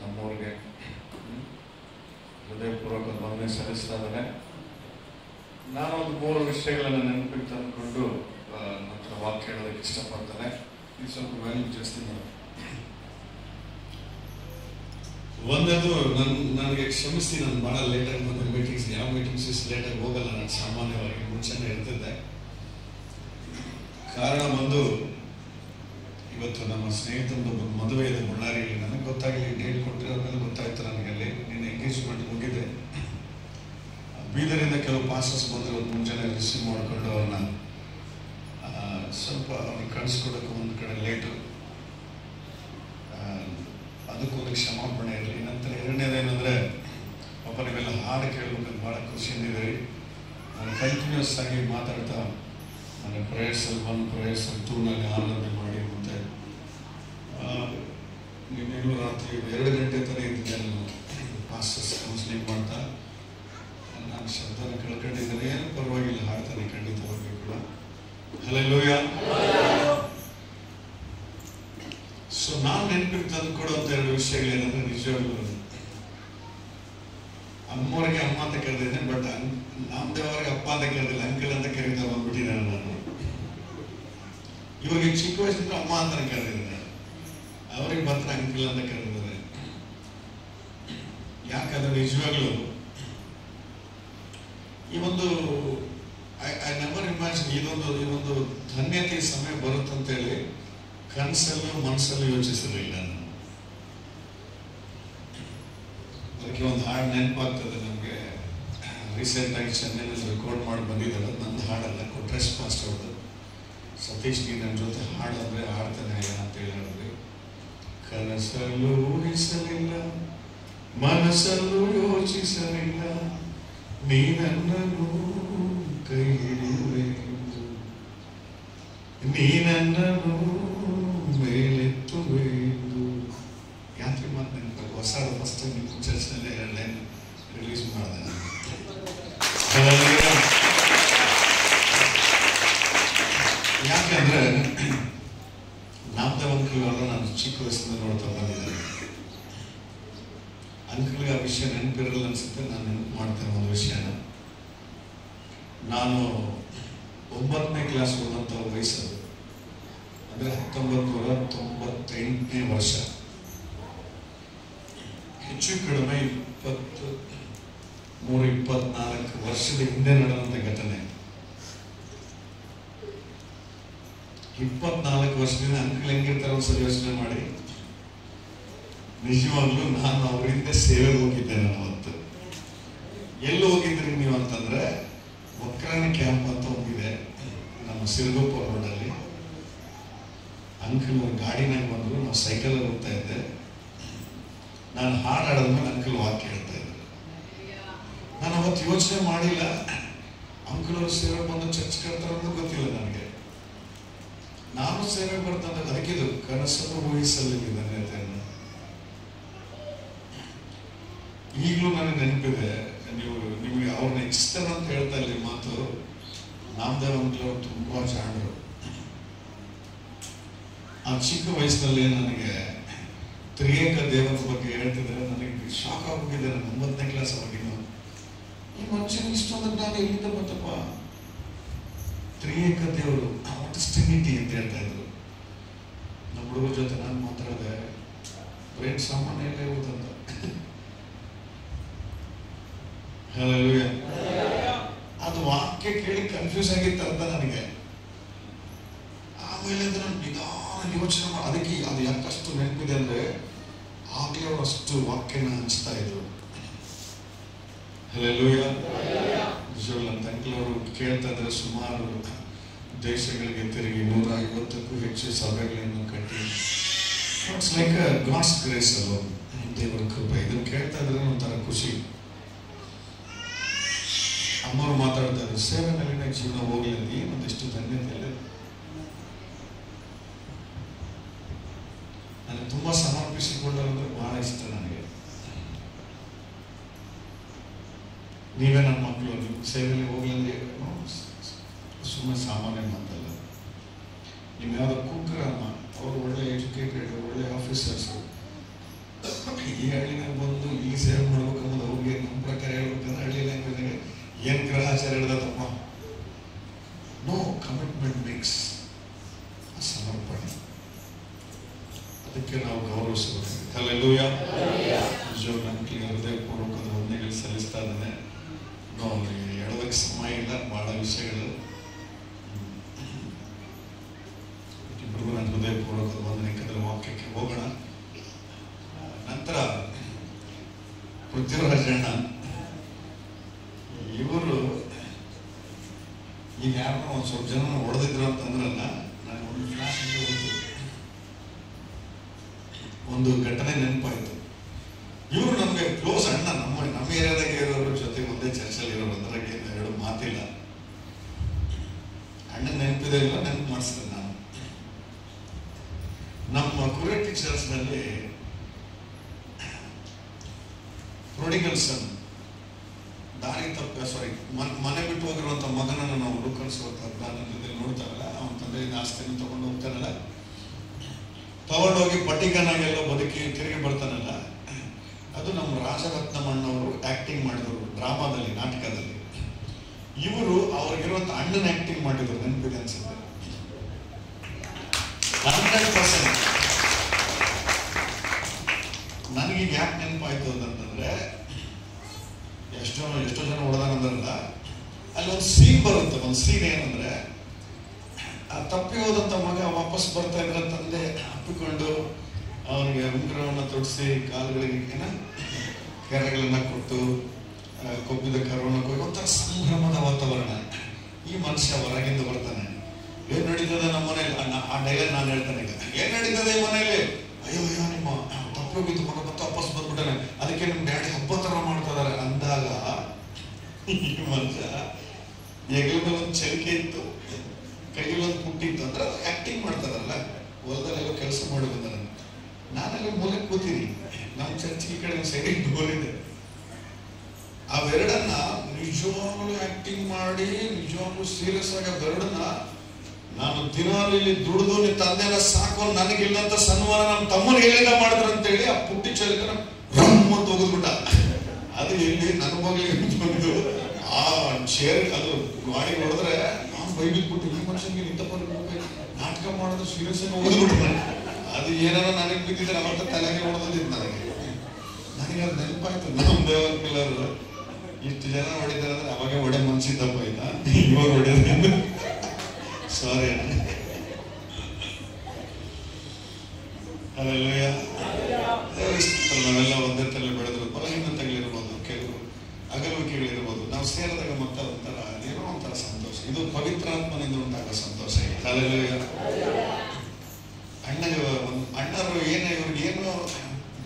ತಮ್ಮವ್ರಿಗೆ ಹೃದಯಪೂರ್ವಕ ವಂದನೆ ಸಲ್ಲಿಸ್ತಾ ಇದ್ದೇನೆ. ನಾನೊಂದು 3 ವಿಷಯಗಳನ್ನು ನೆನಪಿಗೆ ತಂದುಕೊಂಡು ನಂತರ ವಾಕ್ಯ ಹೇಳೋದಕ್ಕೆ ಇಷ್ಟಪಡ್ತೇನೆ. ಇದು ಸ್ವಲ್ಪ ವ್ಯಾಲ್ಯೂ ಜಾಸ್ತಿ ಮಾಡಿ. ಒಂದದು ನನಗೆ ಕ್ಷಮಿಸಿ, ನಾನು ಭಾಳ ಲೇಟಾಗಿ ಬಂದ ಮೀಟಿಂಗ್ಸ್, ಯಾವ ಮೀಟಿಂಗ್ಸ್ ಲೇಟಾಗಿ ಹೋಗಲ್ಲ. ನಾನು ಸಾಮಾನ್ಯವಾಗಿ ಮುಂಚೆನೇ ಇರ್ತಿದ್ದೆ. ಕಾರಣ ಒಂದು, ಇವತ್ತು ನಮ್ಮ ಸ್ನೇಹಿತಂದು ಒಂದು ಮದುವೆ ಇದೆ ಬಳ್ಳಾರಿಯಲ್ಲಿ. ನನಗೆ ಗೊತ್ತಾಗಲಿ, ಡೇಟ್ ಕೊಟ್ಟಿರೋದ್ಮೇಲೆ ಗೊತ್ತಾಯ್ತು ನನಗೆ. ಅಲ್ಲಿ ನಿನ್ನ ಎಂಗೇಜ್ಮೆಂಟ್ ಮುಗಿದೆ. ಬೀದರಿಂದ ಕೆಲವು ಪಾಸ್ಟರ್ಸ್ ಬಂದರು, ಮುಂಜಾನೆ ರಿಸೀವ್ ಮಾಡಿಕೊಂಡು ಅವ್ರನ್ನ ಸ್ವಲ್ಪ ಅವ್ರಿಗೆ ಕಳಿಸ್ಕೊಡೋಕೆ ಒಂದು ಕಡೆ ಲೇಟು. ಅದಕ್ಕೊಂದು ಕ್ಷಮಾಪಣೆ ಇರಲಿ. ನಂತರ ಎರಡನೇದೇನೆಂದರೆ, ಪಾಪ ನೀವೆಲ್ಲ ಹಾಡು ಕೇಳಬೇಕಂತ ಭಾಳ ಖುಷಿಯಿಂದಿದ್ದೀರಿ. ನಾನು ಕಂಟಿನ್ಯೂಸ್ ಆಗಿ ಮಾತಾಡ್ತಾ ನನಗೆ ಪ್ರೇಯರ್ಸಲ್ಲಿ 1 ಪ್ರೇಯರ್ಸಲ್ಲಿ 2ನಲ್ಲಿ ಆರಾಧನೆ ಮಾಡಿ, ಮತ್ತು ನಿನ್ನೆಲ್ಲೂ ರಾತ್ರಿ 2 ಗಂಟೆ ತನಕ ಇದ್ದಿದ್ದೆ. ನಾನು ಪಾಸ್ಟರ್ಸ್ ಕೌನ್ಸಿಲಿಂಗ್ ಮಾಡ್ತಾ ನಾನು ಶಬ್ದನ ಕಳ್ಕೊಂಡಿದ್ದೇನೆ. ಏನು ಪರವಾಗಿಲ್ಲ, ಹಾಡ್ತಾನೆ ಖಂಡಿತವಾಗಿ ಕೂಡ. ಹಲ್ಲೆಲೂಯಾ. ಸೊ ನಾನು ನೆನಪಿಗೆ ತಂದು ಕೊಡುವಂಥ 2 ವಿಷಯಗಳೇನಂದ್ರೆ, ನಿಜವಾಗ್ಲೂ ಅಮ್ಮವ್ರಿಗೆ ಅಮ್ಮ ಅಂತ ಕರೆದಿದ್ದೇನೆ, ಬಟ್ ನಾಮದೇವ್ರಿಗೆ ಅಪ್ಪ ಅಂತ ಕರೆದಿಲ್ಲ, ಅಂಕಲ್ ಅಂತ ಕರೀತಾ ಬಂದ್ಬಿಟ್ಟಿದ್ದೇನೆ ನಾನು. ಇವಾಗ ಚಿಕ್ಕ ವಯಸ್ಸಿಂದ ಅಮ್ಮ ಅಂತಾನೆ ಕರೆದಿದ್ದೇನೆ, ಅವ್ರಿಗೆ ಮಾತ್ರ ಅಂಕಲ್ ಅಂತ ಕರೆದಿದ್ದಾರೆ. ಯಾಕಂದ್ರೆ ನಿಜವಾಗ್ಲೂ ಈ ಒಂದು ಐ ನೆವರ್ ಇಮ್ಯಾಜಿನ್ ಈ ಒಂದು ಧನ್ಯತೆ ಸಮಯ ಬರುತ್ತಂತೇಳಿ ಕನಸಲ್ಲೂ ಮನಸ್ಸಲ್ಲೂ ಯೋಚಿಸಿರಲಿಲ್ಲ ನಾನು. ಅದಕ್ಕೆ ಒಂದು ಹಾಡು ನೆನಪಾಗ್ತದೆ ನಮಗೆ. ರೀಸೆಂಟಾಗಿ ಚೆನ್ನೈನಲ್ಲಿ ರೆಕಾರ್ಡ್ ಮಾಡಿ ಬಂದಿದ್ದಾರೆ. ನಂದು ಹಾಡಲ್ಲ, ಕೊಟ್ರೇಶ್ ಪಾಸ್ಟ್ ಅವ್ರದ್ದು. ಸತೀಶ್ ನೀ ನನ್ನ ಜೊತೆ ಹಾಡಂದ್ರೆ ಹಾಡ್ತಾನೆ ಅಂತ ಹೇಳಿ ಹೇಳಿದ್ರಿ. ಕನಸಲ್ಲೂ ಊಹಿಸಲಿಲ್ಲ, ಮನಸ್ಸಲ್ಲೂ ಯೋಚಿಸಲಿಲ್ಲ, ನೀ ನನ್ನನ್ನು ಕೈ ಹಿಡಿಯುವೆಂದು, ನೀ ನನ್ನನ್ನು ಮೇಲೆತ್ತುವೆಂದು. ಯಾತ್ರಿ ಮಾತು ನೆನಪು. ಹೊಸ ಫಸ್ಟ್ ನಿಮ್ಮ ಚರ್ಚ್ನಲ್ಲೇ 2 ಲೈನ್ ರಿಲೀಸ್ ಮಾಡಿದೆ ನಾನು. ಯಾಕೆಂದ್ರೆ ನಾಮದೇವ್ ಅಂಕಲ್ ಅವರನ್ನ ನಾನು ಚಿಕ್ಕ ವಯಸ್ಸಿಂದ ನೋಡ್ತಾ ಬಂದಿದ್ದೇನೆ. ಅಂಕಲ್ಗೆ ಆ ವಿಷಯ ನೆನಪಿರಲ್ಲ ಅನ್ಸುತ್ತೆ. ನಾನು ನೆನಪು ಮಾಡ್ತೇನೆ ಒಂದು ವಿಷಯನ. ನಾನು 9ನೇ ಕ್ಲಾಸ್ ಓದಂಥ ವಯಸ್ಸು, ಅಂದರೆ 1998ನೇ ವರ್ಷ. ಹೆಚ್ಚು ಕಡಿಮೆ 23-24 ವರ್ಷದ ಹಿಂದೆ ನಡೆದಂಥ ಘಟನೆ. 24 ವರ್ಷದಿಂದ ಅಂಕಲ್ ಹೆಂಗಿರ್ತಾರೆ ಒಂದ್ಸಲ ಯೋಚನೆ ಮಾಡಿ. ನಿಜವಾಗ್ಲೂ ನಾನು ಅವರಿಂದ ಸೇವೆಗೆ ಹೋಗಿದ್ದೆ. ನಾನು ಅವತ್ತು ಎಲ್ಲಿ ಹೋಗಿದ್ರಿ ನೀವು ಅಂತಂದ್ರೆ, ಒಕ್ರಾಣಿ ಕ್ಯಾಂಪ್ ಅಂತ ಹೋಗಿದೆ ನಮ್ಮ ಸಿರುಗುಪ್ಪ ರೋಡಲ್ಲಿ. ಅಂಕಲ್ ಒಂದು ಗಾಡಿನಾಗ ಬಂದರು, ನಾವು ಸೈಕಲಲ್ಲಿ ಹೋಗ್ತಾ ಇದ್ದೆ. ನಾನು ಹಾಡಾಡಿದ್ಮೇಲೆ ಅಂಕಲ್ ವಾಕ್ಯ ಹೇಳ್ತಾ ಇದ್ದೆ. ನಾನು ಅವತ್ತು ಯೋಚನೆ ಮಾಡಿಲ್ಲ ಅಂಕಲ್ ಅವರು ಸೇವೆ ಬಂದು ಚರ್ಚ್ ಕರ್ತಾರೆ ಅಂತ ಗೊತ್ತಿಲ್ಲ ನನಗೆ. ನಾನು ಸೇವೆ ಬರ್ತಂದ್ರೆ ಅದಕ್ಕಿದು ಕನಸನ್ನು ಊಹಿಸಲಿಲ್ಲ ಧನ್ಯತೆಯನ್ನು. ಈಗಲೂ ನನಗೆ ನೆನಪಿದೆ. ನಿಮಗೆ ಅವ್ರನ್ನ ಇಚ್ಛಿಸ್ತಾರೆ ಅಂತ ಹೇಳ್ತಾ ಇಲ್ಲ ಈ ಮಾತು. ನಾಮದೇವ್ ಅಂಕಲ್ ಅವರು ತುಂಬಾ ಜಾಣರು. ಆ ಚಿಕ್ಕ ವಯಸ್ಸಿನಲ್ಲಿ ನನಗೆ ತ್ರಿಯೇಕ ದೇವರ ಬಗ್ಗೆ ಹೇಳ್ತಿದ್ರೆ ನನಗೆ ಶಾಕ್ ಆಗೋಗಿದೆ. ನಾನು 9ನೇ ಕ್ಲಾಸ್ ಆಗಿದ್ದು. ಈ ಮನುಷ್ಯನ ಇಷ್ಟೊಂದು ಜ್ಞಾನ ಎಲ್ಲಿಂದ ಬಂತಪ್ಪ? ತ್ರಿಯೇಕ ದೇವರು ಟ್ರಿನಿಟಿ ಅಂತ ಹೇಳ್ತಾ ಇದ್ರು. ನಮ್ಮ ಹುಡುಗರ ಜೊತೆ ನಾನು ಮಾತಾಡಿದೆ, ಬ್ರೈನ್ ಸಾಮಾನ್ಯ ಎಲ್ಲ ಇರುತ್ತಂತ. ಅದು ವಾಕ್ಯ ಕೇಳಿ ಕನ್ಫ್ಯೂಸ್ ಆಗಿತ್ತಂತ ನನಗೆ. ಆಮೇಲೆ ನಾನು ನಿಧಾನ ಯೋಚನೆ ಮಾಡಿ, ಅದಕ್ಕೆ ಅದು ಯಾಕಷ್ಟು ನೆನಪಿದೆ ಅಂದ್ರೆ, ಆಗ್ಲೇ ಅವರು ಅಷ್ಟು ವಾಕ್ಯನ ಹಂಚ್ತಾ ಇದ್ರು. ಹಲ್ಲೆಲೂಯಾ. ನಿಜವಲ್ಲ, ನನ್ನ ತಂಗಿಯವರು ಕೇಳ್ತಾ ಇದ್ರೆ ಸುಮಾರು ದೇಶಗಳಿಗೆ ತಿರುಗಿ 150ಕ್ಕೂ ಹೆಚ್ಚು ಸಭೆಗಳನ್ನು ಕಟ್ಟಿ. ಇಟ್ಸ್ ಲೈಕ್ ಗಾಡ್ಸ್ ಗ್ರೇಸ್ ಅಲ್ವ, ದೇವರ ಕೃಪೆ. ಇದನ್ನು ಕೇಳ್ತಾ ಇದ್ರೆ ಒಂಥರ ಖುಷಿ. ಅಮ್ಮವ್ರು ಮಾತಾಡ್ತಾ ಇದ್ರು, ಸೇವೆನಲ್ಲಿನ ಜೀವನ ಹೋಗ್ಲಿ ಅಂತ. ಏನೊಂದಿಷ್ಟು ಧನ್ಯತೆ ಇಲ್ಲ. ನನಗೆ ತುಂಬಾ ಸಮರ್ಪಿಸಿಕೊಳ್ಳೋದಂದ್ರೆ ಬಹಳ ಇಷ್ಟ ನನಗೆ. ನೀವೇ ನನ್ನ ಮಕ್ಕಳು, ನೀವು ಸೇವೆಯಲ್ಲಿ ಹೋಗ್ಲಿ ಅಂದ್ರೆ ಸುಮ್ಮನೆ ಸಾಮಾನ್ಯ ಮಾತಲ್ಲ. ನೀವು ಯಾವುದೋ ಕುಕ್ಕರ್ ಅಮ್ಮ, ಅವರು ಒಳ್ಳೆ ಎಜುಕೇಟೆಡ್, ಒಳ್ಳೆ ಆಫೀಸರ್ಸು, ಈ ಹಳ್ಳಿನಾಗ ಬಂದು ಈ ಸೇವೆ ಮಾಡ್ಬೇಕು ಅನ್ನೋದು ಅವ್ರಿಗೆ ನಮ್ಮ ಪ್ರಕಾರ ಹೇಳ್ಬೇಕಂದ್ರೆ ಹಳ್ಳಿ ಲ್ಯಾಂಗ್ವೇಜ್ನಾಗ ಏನು ಗ್ರಹಾಚಾರ ಹಿಡ್ದಪ್ಪ. ನೋ ಕಮಿಟ್ಮೆಂಟ್ ಮೇಕ್ಸ್ ಸಮರ್ಪಣೆ. ಅದಕ್ಕೆ ನಾವು ಗೌರವಿಸಬೇಕು. ಹಲ್ಲೆಲೂಯಾ. ನಿಜವಾಗ್ಲೂ ನನಗೆ ಹೃದಯಪೂರ್ವಕದ ವಂದನೆಗಳು ಸಲ್ಲಿಸ್ತಾ ಇದ್ದಾನೆ. ಅವ್ರಿಗೆ ಹೇಳೋದಕ್ಕೆ ಸಮಯ ಇಲ್ಲ, ಬಹಳ ವಿಷಯಗಳು. ಇಬ್ಬರಿಗೂ ನನ್ನ ಹೃದಯಪೂರ್ವಕದ ವಂದನೆ. ಯಾಕಂದ್ರೆ ವಾಕ್ಯಕ್ಕೆ ಹೋಗೋಣ. ನಂತರ ಪೃಥ್ವಿರಾಜಣ್ಣ ಇವರು ಈಗ ಯಾರನ್ನ ಒಂದು ಸ್ವಲ್ಪ ಜನ ಹೊಡೆದಿದ್ರು ಅಂತಂದ್ರಲ್ಲ, ನಾನು ಒಂದು ಫ್ಲಾಶ್ ಒಂದು ಘಟನೆ ನೆನಪಾಯಿತು. ಇವರು ನಮಗೆ ಕ್ಲೋಸ್ ಅಣ್ಣ. ನಮ್ಮ ಏರಿಯಾದಾಗ ಇರೋರ ಜೊತೆ ಒಂದೇ ಚರ್ಚಲ್ಲಿ ಇರೋರು, ಅದ್ರಾಗೆ ಎರಡು ಮಾತಿಲ್ಲ. ಅಣ್ಣ ನೆನಪಿದೆ ಇಲ್ಲ, ನೆನಪು ಮಾಡಿಸ್ತೇನೆ ನಾನು. ನಮ್ಮ ಕುರೆಟ್ಟಿ ಚರ್ಚ್ನಲ್ಲಿ ಪ್ರೊಡಿಗಲ್ ಸನ್, ದಾರಿ ತಪ್ಪ ಮನೆ ಬಿಟ್ಟು ಹೋಗಿರುವಂತ ಮಗನನ್ನು ನಾವು ಹುಡುಕಳಿಸುವಂತ ಜೊತೆ ನೋಡ್ತಾರಲ್ಲ, ಅವನ ತಂದೆಯಿಂದ ಆಸ್ತಿಯನ್ನು ತಗೊಂಡು ಹೋಗ್ತಾನಲ್ಲ, ತಗೊಂಡೋಗಿ ಪಟ್ಟಿಗನಾಗೆಲ್ಲ ಬದುಕಿ ತಿರುಗಿ ಬರ್ತಾನಲ್ಲ, ಅದು ನಮ್ಮ ರಾಜರತ್ನಮ್ಮಣ್ಣವರು ಆಕ್ಟಿಂಗ್ ಮಾಡಿದ್ರು ಡ್ರಾಮಾದಲ್ಲಿ, ನಾಟಕದಲ್ಲಿ. ಇವರು ಅವ್ರಿಗಿರುವಂತ ಅಣ್ಣನ ಆಕ್ಟಿಂಗ್ ಮಾಡಿದ್ರು, ನೆನಪಿದೆ ಅನ್ಸುತ್ತೆ. 100%. ನನಗೀಗ ಯಾಕೆ ನೆನಪಾಯ್ತು ಅಂತಂದ್ರೆ, ಎಷ್ಟೋ ಜನ ಹೊಡೆದಾನಂದ್ರಲ್ಲ, ಅಲ್ಲಿ ಒಂದು ಸೀನ್ ಬರುತ್ತೆ. ಒಂದು ಸೀನ್ ಏನಂದ್ರೆ, ಆ ತಪ್ಪಿ ಹೋದಂತ ಮಗ ವಾಪಸ್ ಬರ್ತಾ ಇದ್ರೆ ತಂದೆ ಅಪ್ಪಿಕೊಂಡು ಅವನಿಗೆ ಉಂಗುರವನ್ನು ತೊಡಿಸಿ ಕಾಲುಗಳಿಗೆ ಕೆರೆಗಳನ್ನ ಕೊಟ್ಟು ಕೊಬ್ಬಿದ ಕರುವನ್ನು ಕೊಟ್ಟು ಒಂಥರ ಸಂಭ್ರಮದ ವಾತಾವರಣ. ಈ ಮನುಷ್ಯ ಹೊರಗಿಂದ ಬರ್ತಾನೆ. ಏನ್ ನಡೀತದೆ ನಮ್ಮ ಮನೇಲಿ? ಆ ಡೈಲಾಗ್ ನಾನು ಹೇಳ್ತಾನೆ ಈಗ. ಏನ್ ನಡೀತದೆ ಈ ಮನೆಯಲ್ಲಿ? ಅಯ್ಯೋ ಅಯ್ಯೋ ನಿಮ್ಮ ತಪ್ಪಿ ಹೋಗಿದ್ದು ಮಗ ಮತ್ತೆ ವಾಪಸ್ ಬಂದ್ಬಿಟ್ಟಾನೆ, ಅದಕ್ಕೆ ನಿಮ್ ಡ್ಯಾಡಿ ಹಬ್ಬ ತರ ಮಾಡ್ತಾ ಇದಾರೆ ಅಂದಾಗ ಈ ಮನುಷ್ಯ ಹೆಗಲ ಒಂದು ಚಲಿಕೆ ಇತ್ತು, ಕೈಯಲ್ಲಿ ಒಂದು ಪುಟ್ಟಿತ್ತು. ಅಂದ್ರೆ ಆಕ್ಟಿಂಗ್ ಮಾಡ್ತಾರಲ್ಲ, ಹೊಲದಲ್ಲೆಲ್ಲ ಕೆಲಸ ಮಾಡಿ ಬಂದ. ನಾನೆಲ್ಲ ಮೂಲಕ್ಕೆ ಕೂತೀನಿ, ನಮ್ಮ ಚರ್ಚಿಗೆ ಈ ಕಡೆ ಸೈಡ್ ಬೋಲಿದೆ. ಅವೆರಡನ್ನ ನಿಜವಾಗ್ಲೂ ಆಕ್ಟಿಂಗ್ ಮಾಡಿ ನಿಜವಾಗ್ಲೂ ಸೀರಿಯಸ್ ಆಗಿ ಅವೆರಡನ್ನ ನಾನು ದಿನಾಲು ಇಲ್ಲಿ ದುಡಿದು ನೀ ತಂದೆನ ಸಾಕು, ನನಗಿಲ್ಲಂತ ಸನ್ಮಾನ ನಮ್ಮ ತಮ್ಮನ ಎಲ್ಲಿಂದ ಮಾಡಿದ್ರು ಅಂತೇಳಿ ಆ ಪುಟ್ಟಿ ಚಲಿಕನ ರಮ್ ಅಂತ ಹೋಗಿದ್ಬಿಟ್ಟ. ಅದು ಎಲ್ಲಿ ನನ್ನ ಮಗಳಿಗೆ ಬಂದು ಆ ಚೇರ್ ಅದು ಗಾಡಿ ಹೊಡೆದ್ರೆ ನಾನು ಬೈಬಿಟ್ಬಿಟ್ಟು, ಈ ಮನುಷ್ಯನಿಗೆ ಇಂಥ ನಾಟಕ ಮಾಡೋದು ಸೀರಿಯಸ್ ಆಗಿ ಹೋಗಿದ್ಬಿಟ್ಟು. ಅದು ಏನಾರ ನನಗೆ ಬಿದ್ದಿದ್ರೆ ಅವತ್ತ ತಲೆಗೆ ಹೊಡೆದಿದ್ದು ನನಗೆ ಅದು ನೆನಪಾಯ್ತು. ನಮ್ಮ ದೇವರ ಕಿಲ್ಲರ್ ಇಷ್ಟು ಜನ ಹೊಡಿತಾರೆ ಅಂದ್ರೆ ಅವಾಗ ಒಡೆ ಮನ್ಸಿದ್ದಪ್ಪ ಆಯ್ತಾ, ಇವಾಗ ಹೊಡೆಯೋದು ಸಾರಿ ಅಣ್ಣ. ಅಲ್ಲೆಲ್ಲೂಯ್ಯ. ನಾವೆಲ್ಲ ಒಂದೇ ತಲೆ ಬೆಳೆದ್ರು, ಬಲಹೀನತೆಗಳಿರ್ಬೋದು, ಕೆಲವು ಅಗಲುವಿಕೆಗಳಿರ್ಬೋದು. ನಾವು ಸೇರಿದಾಗ ಮತ್ತೆ ಒಂಥರ ಏನೋ ಒಂಥರ ಸಂತೋಷ. ಇದು ಪವಿತ್ರಾತ್ಮನಿಂದ ಉಂಟಾಗೋ ಸಂತೋಷ. ಅಲ್ಲೆಲ್ಲೂಯ್ಯ. ಅಣ್ಣರು ಇವ್ರಿಗೇನು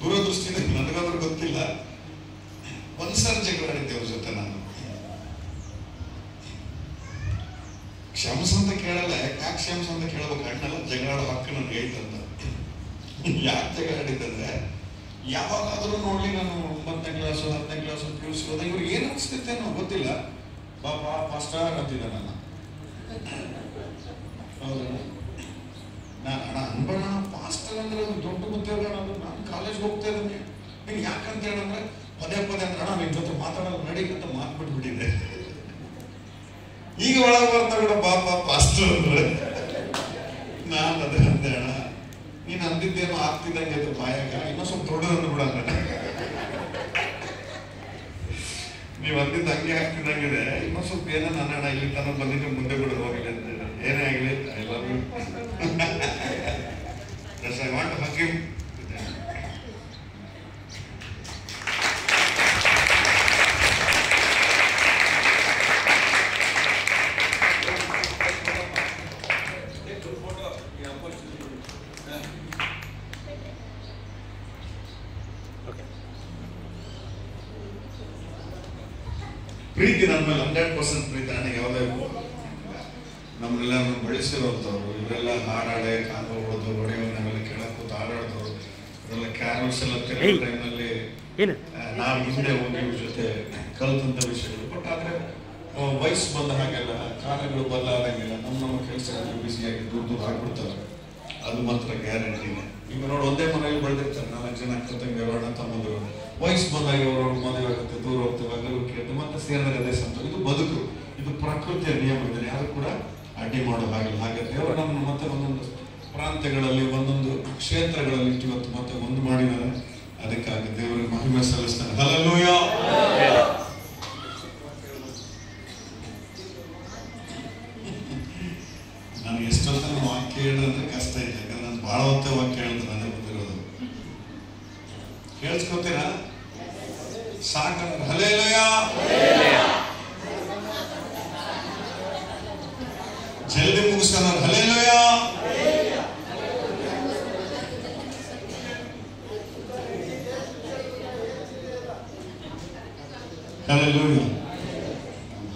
ದೂರದೃಷ್ಟಿಯಿಂದ ನನಗಾದ್ರೂ ಗೊತ್ತಿಲ್ಲ. ಒಂದ್ಸಲ ಜಗಳಾಡಿದ್ದೆ ಅವ್ರ ಜೊತೆ. ನಾನು ಕ್ಷಮಿಸ ಅಂತ ಕೇಳಲ್ಲ, ಯಾಕೆ ಕ್ಷಮಿಸ ಅಂತ ಕೇಳ್ಬೇಕು. ಅಣ್ಣಲ್ಲ ಜಗಳಾಡೋ ಹಕ್ಕು ನನಗೆ ಐತಂತ. ಯಾಕೆ ಜಗಳಾಡಿದ್ದಂದ್ರೆ, ಯಾವಾಗಾದ್ರೂ ನೋಡ್ಲಿ ನಾನು 9ನೇ ಕ್ಲಾಸು 10ನೇ ಕ್ಲಾಸು PUC ಹೋದಾಗ ಇವ್ರಿಗೆ ಏನ್ ಅನ್ಸ್ತಿತ್ತೇನೋ ಗೊತ್ತಿಲ್ಲ, ಬಾಬಾ ಪಾಸ್ಟರ್ ಅಂತಿದ್ದೆ ನಾನು. ಹೌದಾ? ನಾನು ಅಣ್ಣ ಅನ್ಬೇಡ, ಪಾಸ್ಟರ್ ಅಂದ್ರೆ ಅದು ದೊಡ್ಡ ಉದ್ಯೋಗ. ನಾನು ಕಾಲೇಜ್ಗೆ ಹೋಗ್ತಾ ಇದ್ದೀನಿ. ನೀನು ಯಾಕಂತ ಹೇಳಂದ್ರೆ ಪದೇ ಪದೇ ಅಂದ್ರೆ ಅಣ್ಣ ನಿನ್ ಜೊತೆ ಮಾತಾಡೋದು ನಡಿ ಅಂತ ಮಾತು ಬಿಟ್ಬಿಟ್ಟಿದ್ದೆ. ಈಗ ಒಳಗೆ ಬರ್ತಾ ಕೂಡ ಬಾಬಾ ಪಾಸ್ಟರ್ ಅಂದ್ರೆ ನಾನು ಅದೇ ಅಂದೆ, ಅಣ್ಣ ನೀನು ಅಂದಿದ್ದೇನೋ ಆಗ್ತಿದ್ದಂಗೆ ಅದು ಬಾಯಾಗ, ಇನ್ನೂ ಸ್ವಲ್ಪ ದೊಡ್ಡದನ್ನು ಕೂಡ ನೀವು ಅಂದಿದ್ದು ಹಂಗೆ ಆಗ್ತಿದ್ದಂಗಿದೆ, ಇನ್ನೂ ಸ್ವಲ್ಪ ಏನೋ ನನ್ನ ಅಣ್ಣ ಇಲ್ಲಿ ತನಕ ಬಂದಿದ್ದು ಮುಂದೆ ಕೂಡ ಹೋಗಿಲ್ಲ ಅಂತ. ಏನೇ ಆಗಲಿ, I love you. Yes, I want to hug him. ಪ್ರೀತಿ ನಮ್ಮ ಮೇಲೆ 100% ಪ್ರೀತಿ. ನನಗೆ ಯಾವುದೇ ನಮ್ಮನ್ನೆಲ್ಲ ಬೆಳೆಸಿರೋಂಥವ್ರು ಇವರೆಲ್ಲ ಹಾಡಾಡೆ ಕಾಲು ಹೊಡೆದು ಹೊಡೆಯೋ ನಾವೆಲ್ಲ ಕೆಳಕ್ಕೆ ಕೂತು ಹಾಡಾಡಿದವರು ಇವರೆಲ್ಲ ಕ್ಯಾರಲ್ಸ್ ಎಲ್ಲ ತಿರುಗೋ ಟೈಮ್ನಲ್ಲಿ ನಾವು ಹಿಂದೆ ಹೋಗಿ ಇವ್ರ ಜೊತೆ ಕಲಿತಂಥ ವಿಷಯಗಳು. ಬಟ್ ಆದರೆ ವಯಸ್ಸು ಬಂದ ಹಾಗೆಲ್ಲ ಕಾಲಗಳು ಬದಲಾದಂಗೆಲ್ಲ ನಮ್ಮ ಕೆಲಸಗಳು ಬ್ಯುಸಿಯಾಗಿ ದೂರ ಆಗ್ಬಿಡ್ತಾರೆ. ಅದು ಮಾತ್ರ ಗ್ಯಾರಂಟಿನೇ. ಈಗ ನೋಡಿ, ಒಂದೇ ಮನೆಯಲ್ಲಿ ಬೆಳೆದಿರ್ತಾರೆ 4 ಜನ ಅಕ್ಕ ತಂಗಿಯರು, ಅಣ್ಣ ತಮ್ಮಂದಿರು. ವಯಸ್ಸು ಬಂದಾಗ ಅವ್ರವ್ರ ಮದುವೆ ಆಗುತ್ತೆ, ದೂರ ಹೋಗ್ತೇವೆ, ಅಗಲಕ್ಕೆ ಮತ್ತೆ ಸೇರಿದಾಗ ಅದೇ ಸಂತ. ಇದು ಬದುಕು, ಇದು ಪ್ರಕೃತಿಯ ನಿಯಮ. ಇದನ್ನು ಯಾರು ಕೂಡ ಅಡ್ಡಿ ಮಾಡೋ ಹಾಗಿಲ್ಲ. ಹಾಗೆ ದೇವರು ನಮ್ಮನ್ನು ಮತ್ತೆ ಒಂದೊಂದು ಪ್ರಾಂತ್ಯಗಳಲ್ಲಿ, ಒಂದೊಂದು ಕ್ಷೇತ್ರಗಳಲ್ಲಿ ಇವತ್ತು ಮತ್ತೆ ಒಂದು ಮಾಡಿದ್ದಾರೆ. ಅದಕ್ಕಾಗಿ ದೇವರಿಗೆ ಮಹಿಮೆ ಸಲ್ಲಿಸ್ತಾನೆ. ಹಲ್ಲೆಲೂಯಾ. ನನಗೆ ಎಷ್ಟೊತ್ತ ವಾಕ್ಯ ಹೇಳಿದ್ರೆ ಕಷ್ಟ ಇದೆ, ಯಾಕಂದ್ರೆ ನಾನು ಬಹಳ ಹೊತ್ತ ವಾಕ್ಯ ಹೇಳಿದ್ರೆ ನನಗೆ ಬಂದಿರೋದು. ಕೇಳಿಸ್ಕೊತೀರಾ? ಸಾಕಂದ್ರೆ ಹಲ್ಲೆಲೂಯಾ. ಜಲ್ದಿ ಮುಗಿಸ್ತಾನ. ಹಲ್ಲೆಲೂಯಾ. ಹಲ್ಲೆಲೂಯಾ.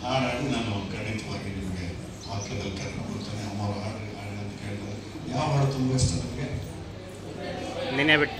ಹಾಡಾಡಿ ನಾನು ಖಂಡಿತವಾಗಿ ನಿಮಗೆ ವಾಕ್ಯದಲ್ಲಿ ಕರ್ಕೊಂಡು ಹೋಗ್ತಾನೆ. ಅಮ್ಮ ಹಾಡು ಹಾಡು ಅಂತ ಕೇಳಿದ್ರೆ ಯಾವ ಹಾಡು ತುಂಬ ಇಷ್ಟ ನನಗೆ? ನಿನ್ನೆ ಬಿಟ್ಟು